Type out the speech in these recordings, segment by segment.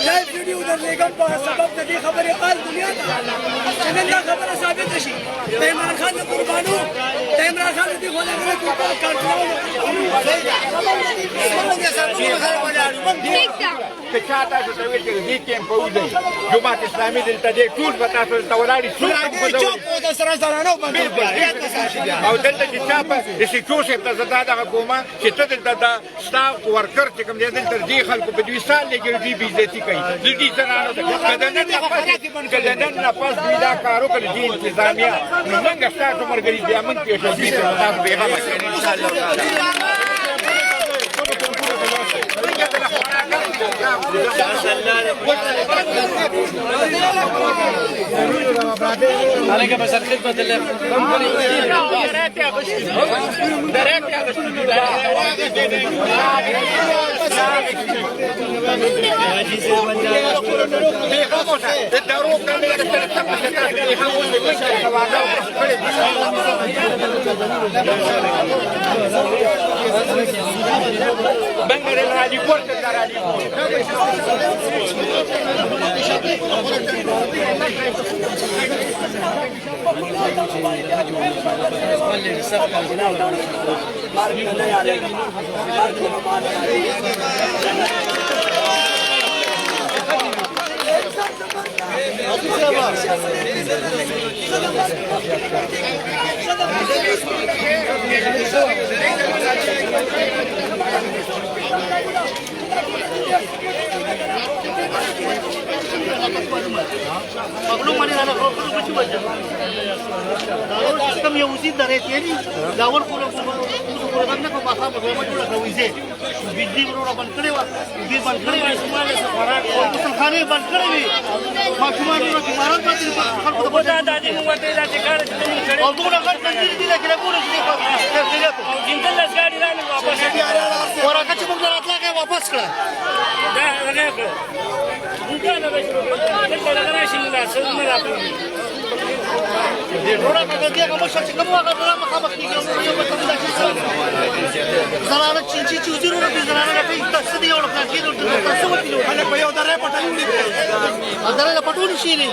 Live ویډیو درلېږم په سبب د دې خبرې قال دنیا ته چې نن دا خبره ثابته شي د عمران خان د قربانو د عمران خان د دې غولېدلو قربان کنټرول که چا تاسو ته ویل چې دې کیمپ وځي جماعت اسلامي دلته دې ټول به تاسو ته ولاړې او دلته چې چا په سیکو صاحب ته زه دا دغه کومه چې ته دلته د ستا ورکر چې کوم دی دلته دې خلکو په دوی سال لګي دوی بې عزتي کوي د دې زنانو ته که د نن نه پس دوی دا کار وکړي دې انتظامیه نو موږ ستاسو ملګري بیا موږ پېښه دي تاسو بېغمه کړئ انشاءالله عليك بس الخدمة اللي کم یو وزید درې تیری دا ور کوله نه په مخه په جوړه کوي زه بجلی ورونه بند کړي و دې بند کړي و سماله سفارات او خانه بند کړي وي ما کومه ورو کې ماران پاتې خلکو ته ودا د دې موږ ته دا ټکار کړي او دوه غټ کنجری دي لکه ګورو چې په جنګل لسګاډي رانه واپس ورکه چې موږ راتلګه واپس کړه دا هغه موږ نه بشو دلته راشي نه سره راځي ورا په دې کوم څه چې کومه غوړه مخامخ کیږي یو په څه داسې زراعت چې ضرورت دي زراعت په تاسو دی او په کې د تاسو وکړو هله په یو درې پټول دي درې پټول شي نه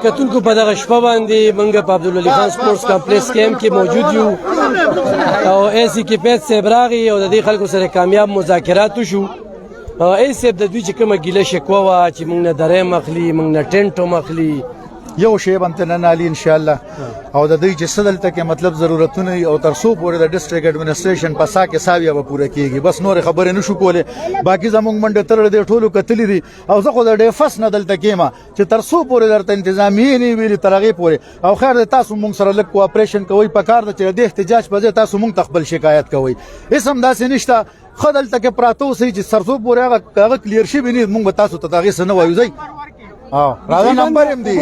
کتونکو په دغه شپه باندې موږ په عبدالولي خان سپورټس کمپلیکس کیمپ کې موجود یو او ایسی کې پیټ صاحب راغی او د دې خلکو سره کامیاب مذاکرات وشو ایسی صاحب د دوی چې کومه ګیله شکوه وه چې موږ نه درې مخلي موږ نه ټینټ مخلي یو شی باندې نن علي ان شاء الله او د دې چې سدلته کې مطلب ضرورتونه او تر څو پورې د ډیسټریکټ ایڈمنسټریشن په سا کې ساویه به پوره کیږي بس نور خبرې نشو کوله باقي زموږ منډه تر دې ټولو کتلې دي او زه خو د ډیفس نه دلته کېما چې تر څو پورې درته تنظیمي نه ویلي ترغه پورې او خیر د تاسو موږ سره لک کوآپریشن کوي په کار د چې د احتجاج په ځای تاسو موږ تخبل شکایت کوي اسم داسې نشته خدل تک پراتو سي چې سرسو پورې هغه کلیر شي بني موږ تاسو ته تاغي سن وایو زي راځه نمبر هم دی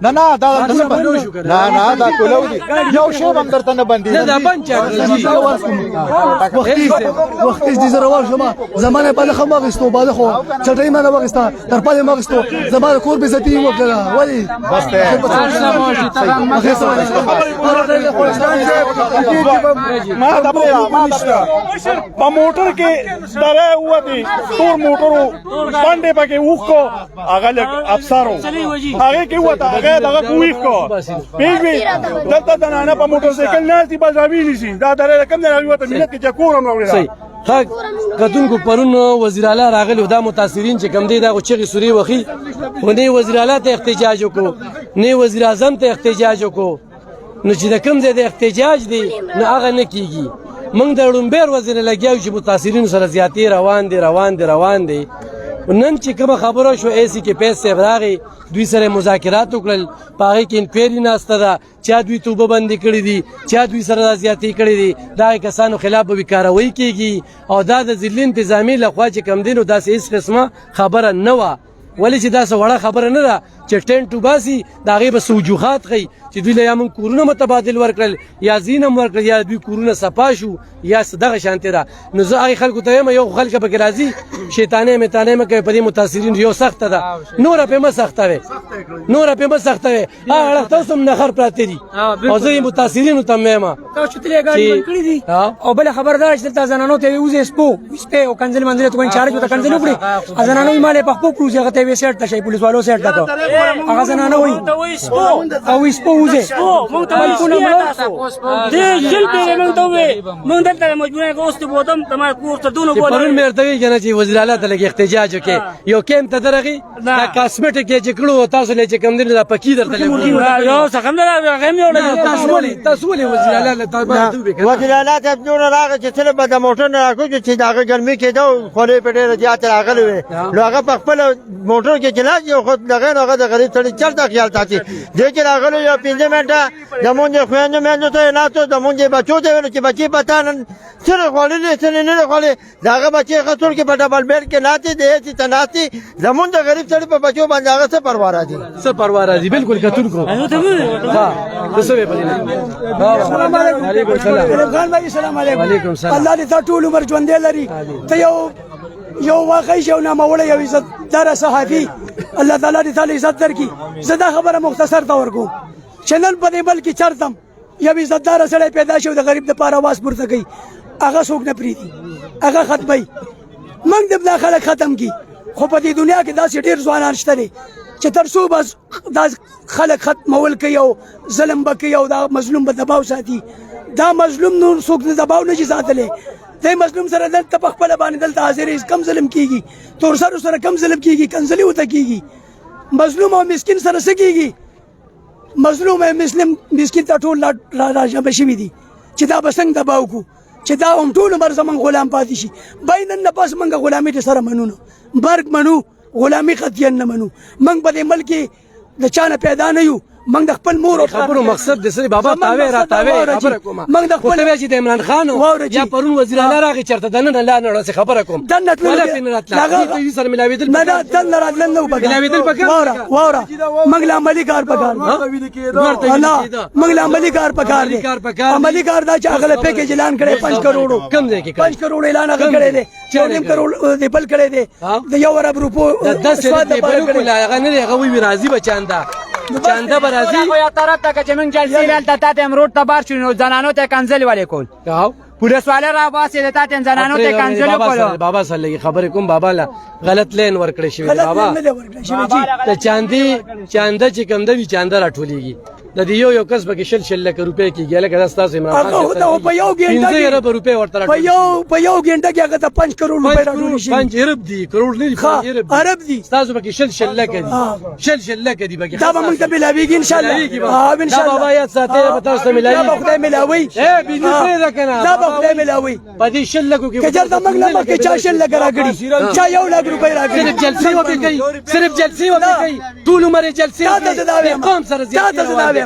نه دا نه دا کولو دی یو شی هم درته نه باندې نه دا بند چا وخت دې زره ورشمه زمانه په لخوا مغستو باندې خو چټای ما نه وغستا تر پاله مغستو زمانه کور به زتی وکړه ولی بس ته ما دا په موټر کې دره و دي تور موټرو باندې پکې وښکو هغه افسرو هغه کې وته هغه دغه کوی کو پیږي دلته د نه په موټر سایکل نه دي بازاوی نشي دا درې کم نه وته ملت کې چکورم راوړل صحیح ها کتونکو پرون وزیر اعلی راغلی دا متاثرین چې کم دی دا چغې سوري وخی و نه وزیر اعلی ته احتجاج وکړو نه وزیر اعظم ته احتجاج وکړو نو چې د کم ځای د احتجاج دی نو هغه نه کیږي موږ د ړومبیر وزیر لګیاو چې متاثرین سره زیاتې روان دي نن چې کومه خبره شو ایسی کې پیسې راغی دوی سره مذاکرات وکړل پاره کې انکوایري ناسته ده چا دوی توبه بندي کړې دي چا دوی سره زیاتې کړې دي دا کسانو خلاف به کاروي کیږي او دا د ځل انتظامی لخوا چې کم دینو داسې هیڅ قسمه خبره نه و ولی چې دا څه وړه خبره نه ده چې ټینټ وباسي د هغې به سوجوخات ښیي چې دوی له یا موږ کورونه متبادل ورکړل یا زین هم ورکړل یا دوی کورونه صفا شو یا دغه شانتې ده. نو زه هغې خلکو ته وایم یو خلک پکې راځي شیطانۍ میطانۍ مه کوئ په دې متاثرین یو سخته ده نوره پرې مه سخته وې نوره پرې مه سخته وې هغه اړخ ته اوس هم نخر پراته دي او زه یې متاثرینو ته هم وایم او بله خبر دا چې دلته زنانو ته ووځي سپې او کنځلې منځلې ته کوئ چارج ورته کنځلې وکړي زنانو یې مال یې په خپو پروځي هغه ته یې وې سیټ ته شي پولیس والو سیټ ته کو هغه زنانه وایي او وایي سپو ووځي مونږ ته دې جل پرې مونږ ته وې مونږ دلته مجبوره که اوس ته بودم زما کور ته دونه بوله پرون مې ورته ویل که نه چې وزیر اعلی ته لږ احتجاج وکړې یو کیمپ ته درغې دا کاسمیټک یې چې کړو تاسو له چې کوم دی دا پکې درته یو څه هم نه هغه هم یوړل تاسو ولې وزیر اعلی له وزیر اعلی ته جوړ راغی چې څنګه به د موټر نه راکوځي چې دغه ګرمي کېده خولې په ډېره زیاته راغلې وې نو هغه په خپل موټر کې چې ناست یو خو دغه نو هغه د غریب سړي چرته خیال ساتي دې چې راغلو یو 5 منټه زمونږ خویندو میندو ته یې ناستو زمونږ بچو ته ویلو چې بچي پتا نن څه خوړلې څه نه خوړلې د هغه بچي ښه ټول کې په ډبل بیډ کې ناستې دی چې ته ناستې زمونږ د غریب سړي په بچو باندې هغه څه پروا راځي څه پروا راځي بالکل کتونکو السلام علیکم وعلیکم السلام خان بھائی السلام علیکم وعلیکم السلام الله دې تا ټول عمر ژوندې لري ته یو واقعي یو ناموړی یو عزتداره صحافي الله تعالی دې تاله عزت درکړي زه دا خبره مختصر ته ورکوم چې نن په دې ملک کې چرتم یو عزتداره سړی پیدا شو د غریب دپاره آواز پورته کوي هغه څوک نه پرېږدي هغه ختموي موږ د دا خلک ختم کړي خو په دې دنیا کې داسې ډېر ځوانان شته دي چې تر څو بس دا خلک ختمول کوي او ظلم به کوي او دا مظلوم به دباو ساتي دا مظلوم نور څوک نه دباو نه شي ساتلی دې مظلوم سره دلته په خپله باندې دلته حاضرې کم ظلم کېږي تورسرو سره کم ظلم کېږي کنځلې ورته کېږي مظلوم او مسکین سره څه کېږي مظلوم او مسکین ته ټول راجمع شوي دي چې دا به څنګه دباو کړو چې دا هم ټول عمر زموږ غلام پاتې شي بای نن نه پس موږ غلامي د سره منو نه مرګ منو غلامي قطعا نه منو موږ په دې ملک کې د چا نه پیدا نه یو موږ د خپل مور او خبرو مقصد د سړي بابا تاوی را تاوی خبره کوم موږ د خپل چې د عمران خان یا پرون وزیر اعلی راغی چرته دنه لا نه خبره کوم دنه لا سره ملاویدل نه دنه راتلل نو بګا ملاویدل پکار واره موږ له عملي کار پکار موږ له عملي کار پکار عملي کار دا چې هغه پیکیج اعلان کړي 5 کروڑ کم دی کې 5 کروڑ اعلان هغه کړي دي 4 کروڑ دی بل کړي دي د یو ارب روپو د 10 دی بل کړي هغه نه هغه وی راضي بچاندا چاندا برازي خو یا طرف ته چې موږ جلسې ویل ته ته امروډ ته بار شو نو زنانو ته کنځلې ولې کول پولیس والے را باسي د ته زنانو ته کنځلې کول بابا سره خبرې کوم بابا لا غلط لین ورکړې شوی بابا ته چاندا چې کوم دی چاندا راټولېږي د دې یو کس به کې شل لک روپے کېږي لکه دا ستاسو عمران خان ته په یو ګنټه کې 15 روپے ورته په یو ګنټه کې هغه ته 5 کروڑ روپے راټول شي 5 ارب دي کروڑ نه دي ارب دي ستاسو به کې شل لک دي شل لک دي به دا به موږ ته ملاويږي ان شاء الله ان شاء الله بابا یا ساتي به تاسو ملاوي دا به خدای ملاوي بيزنس نه کنه دا به خدای ملاوي په دې شل لکو کې کجر د موږ نه کې چا شل لک راګړي چا 1 لک روپے راګړي صرف جلسې وبې کوي صرف جلسې وبې کوي ټول عمر جلسې قوم سره زیات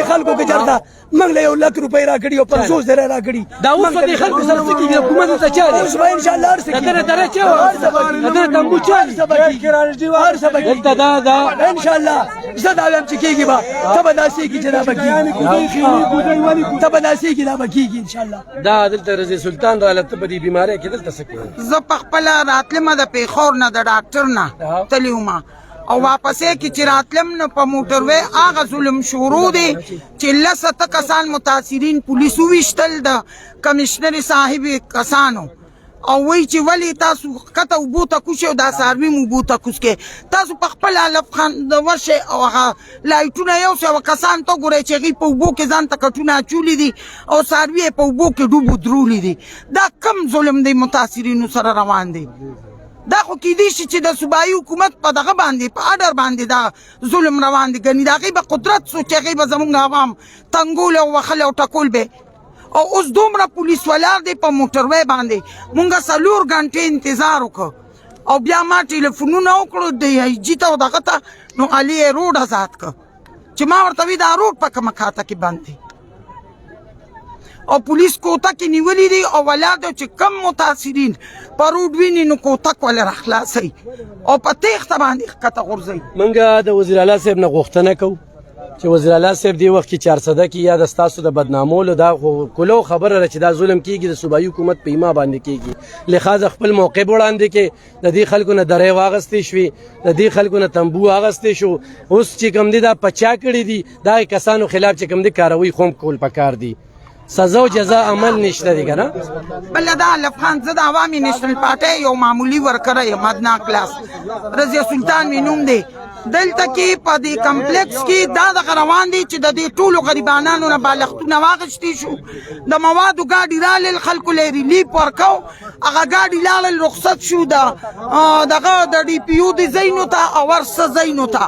خلکو کې چرته موږ له 1 لک روپۍ راکړي او 500 زره راکړي دا اوس په خلکو سره څه کیږي حکومت ته چاري اوس به ان شاء الله ارسه دا درې چا دا تمبو چاري هر سبا دا ان شاء الله زه دا وایم چې کېږي به تبه داسې کې چې دا به کېږي تبه داسې کې دا به کېږي ان شاء الله دا دلته رضی سلطان را لته په دې بیماری کې دلته څه کوي زه په خپل راتلم د پیښور نه د ډاکټر نه تلیوما او واپسې کې چې راتلم نو په موټر وې هغه ظلم شروع دی چې لسته کسان متاثرین پولیسو وشتل د کمشنر صاحب کسانو او وی چې ولی تاسو کته وبوته کوشي او دا ساروي مو بوته کوسکه تاسو په خپل الف خان د ورشه او هغه لایټونه یو څو کسان ته ګوري چې غي په وبو کې ځان ته کټونه چولې دي او ساروي په وبو کې ډوبو درولې دي دا کم ظلم دی متاثرینو سره روان دي دا خو کېدی شي چې د صوبایي حکومت په دغه باندې په اډر باندې دا ظلم روان دي ګنې د هغې به قدرت سو چې هغې به زمونږ عوام تنګول او وخل او ټکول به او اوس دومره پولیس ولاړ دی په موټروی باندې مونږ 4 غنټې انتظار وکړو او بیا ما ټلیفونونه وکړو د ایجي ته او دغه ته نو علي یې روډ ازاد کړ چې ما ورته وي دا روډ په کومه خاطه کې بند دی او پولیس کوټه کې نیولي دي او ولادو چې کم متاثرین پروډ ویني نو کوټک ولې راخلاصوي او په تیښته باندې ښکته غورځوي. موږ د وزیر اعلی صاحب نه غوښتنه کوو چې وزیر اعلی صاحب دی وخت کې 400 کې یا د ستاسو د بدنامولو دا کلو خبره ده چې دا ظلم کیږي د صوبایي حکومت په ایما باندې کیږي لخوا خپل موقع وړاندې کې د دې خلکو نه درې واغستې شوې د دې خلکو نه تنبو واغستې شو اوس چې کوم دي دا پچا کړي دي دا کسانو خلاف چې کوم دي کاروي خوم کول پکار دي سزا او جزا عمل نشته دی کنه. بل دا لفخان زه د عوامي نېشنل پارټۍ یو معمولي ورکره یم ادنا کلاس رضیه سلطان مې نوم دی. دلته کې په دې کمپلیکس کې دا دغه روان دي چې د دې ټولو غریبانانو نه بالښتونه واخیستي شو د موادو ګاډي رالل خلکو له ریلیف ورکو هغه ګاډي لاړل رخصت شو دغه د ډي پي یو د ځایونو ته او ورسه ځایونو ته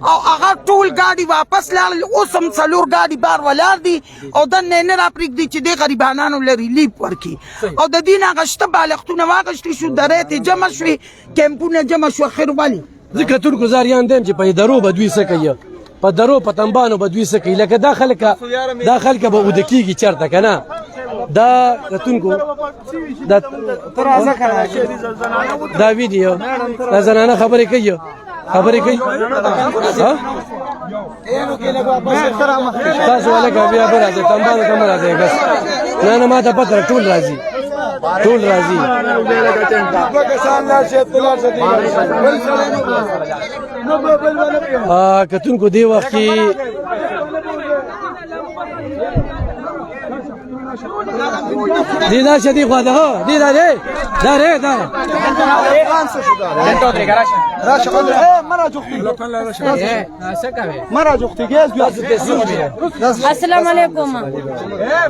او هغه ټول ګاډي واپس لاړل اوس هم څلور ګاډي بار ولاړ دي او دننه نه راپرېږدي چې دې غریبانانو له ریلیف ورکړي او د دې نه هغه شته بالښتونه واخیستي شو درې ته جمع شوې کیمپونه جمع شو خیر ولې ځکه ټول ګزاریان دیم چې په درو به دوی څه کوي په درو په تنبانو به دوی څه کوي لکه دا خلک به اوده کېږي چېرته که نه دا راتونکو دا ویډیو دا زنانه خبرې کوي تاسو ولکه بیا به راځئ تنبانو ته مه راځئ بس نه ما ته پته ټول راځي کتونکو دی وخت کې دی دا شدی خوا ده ها دی دا دی السلام علیکم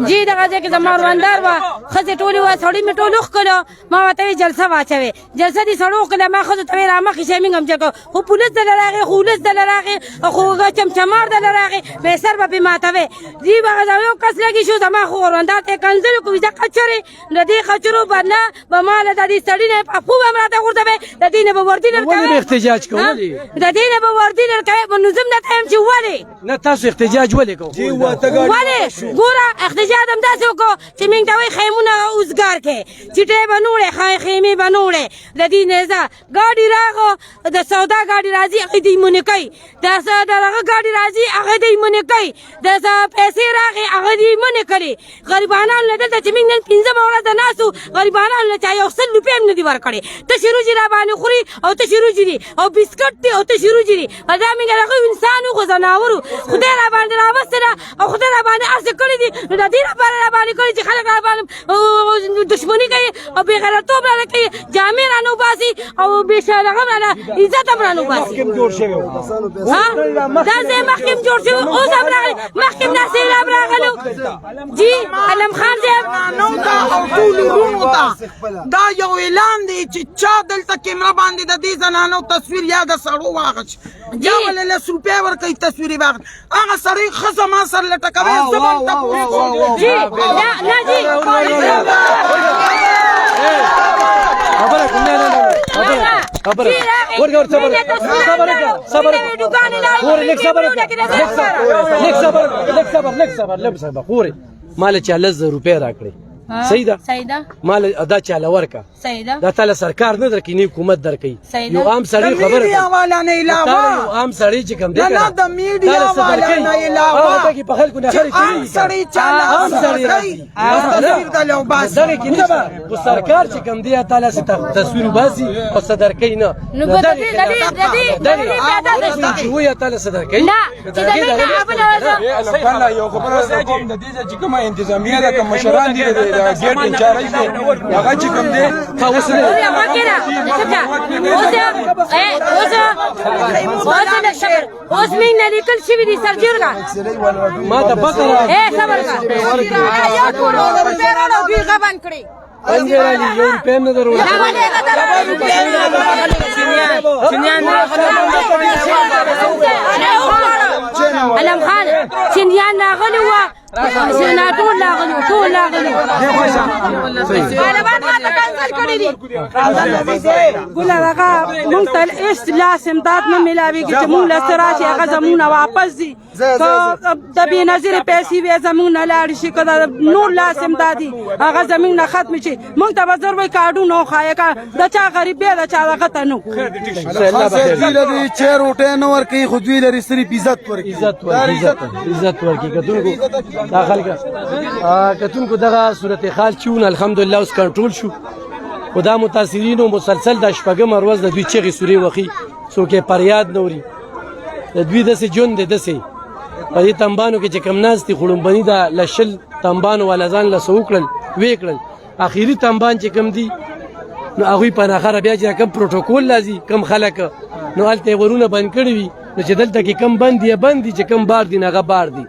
جی دغه ځکه زما وروندار وه ښځې ټولې وه سړي مې ټول وښکلو ما ورته ویې جلسه واچوې جلسه دې سړو وښکله ما ښځو ته ویې رامخې شئ موږ هم چل کوو خو پولیس دله راغې خو ولس دله راغې خو چمچمار دله راغې بې سر به پرې ماتوې جی به یو کس لګي شو زما خو وروندار ته یې کنځلې کوي زه قچرې د دې قچرو بدله به ما له د دې سړي نه پخو به م راته غورځوې د دې نه به وردي ولې به احتجاج کوو د دې نه به وردي لرکوې نو زه هم درته یم چې ولې نه تاسو احتجاج ولې کوو ولې ګوره احتجاج هم داسې وکړو چې موږ ته وایي خیمونه اوزګار کړې چټې به نه وړې خیمې به نه وړې د دې نه زه ګاډي راغو د سودا ګاډي راځي هغې دې منې کوي د هغه ګاډي راځي هغه دې منې کوي د پیسې راغې هغه دې منې کړې غریبانانو له دلته چې موږ نن 15 ورځ ناست وو غریبانانو له چا یو 100 روپۍ هم نه دي ورکړې تشې روجي را باندې خوري او تشې روجي دي او بسکټ دي او تشې روجي دي دا موږ هغه انسان وو خو ځناور وو خدای را باندې راوستې ده او خدای را باندې هر څه کړي دي نو د دې لپاره را باندې کړي چې خلک را باندې دښمني کوي او بېغیرتوب رانه کوي جامې رانه وباسي او بېشرغم رانه عزت هم رانه وباسي دا ځای مخکې هم جوړ شوی اوس هم راغلی مخکې هم ناصر هم راغلو جی علم خان صاحب او ټولو وروڼو ته دا یو اعلان دی چې چا دلته کیمره باندې د دې زنانو تصویر یا د سړو واغچ یا ولې 10 روپۍ ورکوي تصویر یې واغچ هغه سړی ښځه ما سر لټکوي زه به هم تپوس کوم جی نه جی مال چې 10 روپۍ راکړي صحیح ده مال ادا چاله ورکا دا تعالی سرکار نه درکې نه حکومت درکې یو عام سړی خبره میډیا والا نه علاوه یو عام سړی چې کوم دی نه د میډیا والا نه علاوه هغه کې په خلکو نه خري عام سړی چاله عام سړی تصویر د لو باس دغه کې نشته خو سرکار چې کوم دی تعالی تصویر باسي او صدر کوي نه نو چې وي تعالی صدر کوي نه چې دا یو خبره کوم د دې چې کومه انتظامیه ده کوم مشران دي ګیټ انچارج دی هغه چې کوم دی تاسو اوس موږ نه لیکل شوي دي سرجرګه ما ته پته صبر کړه انجرالي یو روپۍ نه درو علم خان چندیان راغلی وه ټول لاغلو طالبان ماته کانسل کړی دي ګوله هغه مونږ ته هېڅ لاس امداد نه میلاویږي چې مونږ له څه راشي هغه زمونږ نه واپس دي که د بېنظیرې پیسې وې زمونږ نه لاړې شي که د نور لاس امدادي هغه زمونږ نه ختم شي مونږ ته به زر وایي کارډونه وښایه که د چا غریب دی د چا دغه ته نه دوی له چیر روټۍ نه ورکوي خو دوی لري صرف عزت ورکوي عزت ورکړي کتونکو دا خلک کتونکو دغه صورتحال چې ونه الحمدلله اوس کنټرول شو خو دا متاثرینو مسلسل د شپږمه ورځ د دوی چغې سورې وخي څوک یې فریاد نه اوري د دوی داسې ژوند دی داسې په دې تنبانو کې چې کم ناست دي خړومبني د له شل تنبانو والا ځان له څه وکړل ویې کړل اخري تنبان چې کم دي نو هغوی په ناخره بیا چې کم پروټوکول لازي کم خلک نو هلته یې ورونه بند کړي وي نو چې دلته کې کم بند دي بند دي چې کم بار دي نه هغه بار دي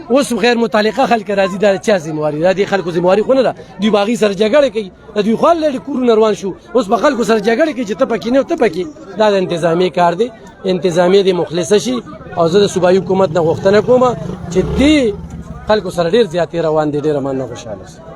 اوس خیر متعلقه خلک راځي دا چا ذمہواري دا دي خلکو ذمہواري خو نه ده دوی باغی سره جګړه کوي د دوی خپل لري کورونه روان شو اوس په خلکو سره جګړه کوي چې ته پکې نه ته پکې دا د انتظامی کار دی انتظامی د مخلص شي او زه د صوبایي حکومت نه غوښتنه کوم چې دې خلکو سره ډیر زیاتې روان دي ډیر مننه خوشاله